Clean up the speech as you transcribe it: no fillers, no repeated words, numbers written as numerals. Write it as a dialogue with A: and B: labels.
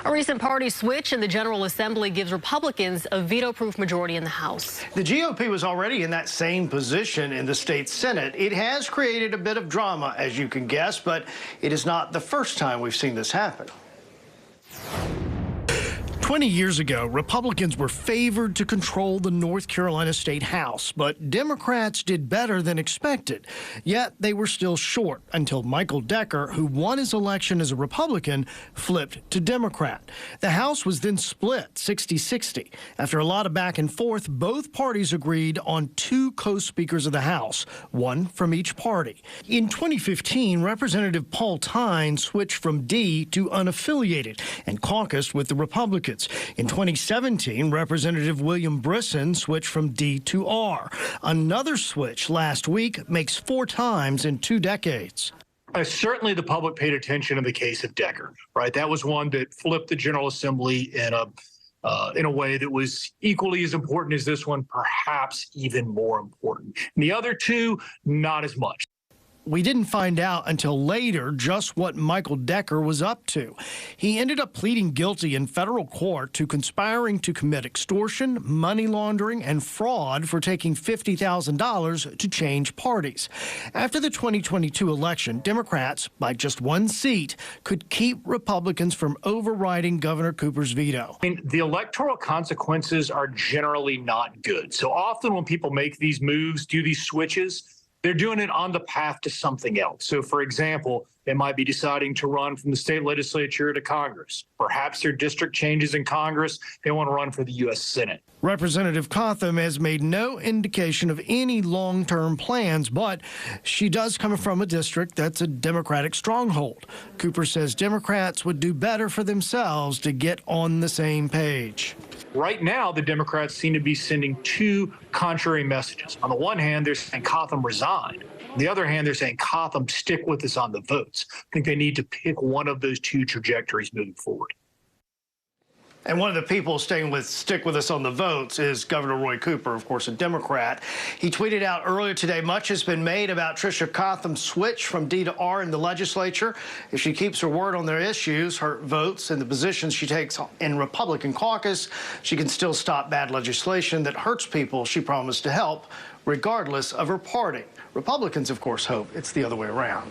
A: A recent party switch in the General Assembly gives Republicans a veto-proof majority in the House.
B: The GOP was already in that same position in the state Senate. It has created a bit of drama, as you can guess, but it is not the first time we've seen this happen. 20 years ago, Republicans were favored to control the North Carolina State House, but Democrats did better than expected. Yet they were still short until Michael Decker, who won his election as a Republican, flipped to Democrat. The House was then split 60-60. After a lot of back and forth, both parties agreed on two co-speakers of the House, one from each party. In 2015, Representative Paul Tyne switched from D to unaffiliated and caucused with the Republicans. In 2017, Representative William Brisson switched from D to R. Another switch last week makes 4 times in 2 decades.
C: Certainly the public paid attention in the case of Decker, right? That was one that flipped the General Assembly in a way that was equally as important as this one, perhaps even more important. And the other two, not as much.
B: We didn't find out until later just what Michael Decker was up to. He ended up pleading guilty in federal court to conspiring to commit extortion, money laundering, and fraud for taking $50,000 to change parties. After the 2022 election, Democrats, by just 1 seat, could keep Republicans from overriding Governor Cooper's veto.
C: I mean, the electoral consequences are generally not good. So often when people make these moves, do these switches, they're doing it on the path to something else. So, for example, they might be deciding to run from the state legislature to Congress. Perhaps their district changes in Congress. They want to run for the U.S. Senate.
B: Representative Cotham has made no indication of any long-term plans, but she does come from a district that's a Democratic stronghold. Cooper says Democrats would do better for themselves to get on the same page.
C: Right now, the Democrats seem to be sending 2 contrary messages. On the one hand, they're saying Cotham resign. On the other hand, they're saying Cotham stick with us on the votes. I think they need to pick one of those 2 trajectories moving forward.
B: And one of the people stick with us on the votes is Governor Roy Cooper, of course, a Democrat. He tweeted out earlier today, much has been made about Tricia Cotham's switch from D to R in the legislature. If she keeps her word on their issues, her votes, and the positions she takes in Republican caucus, she can still stop bad legislation that hurts people she promised to help, regardless of her party. Republicans, of course, hope it's the other way around.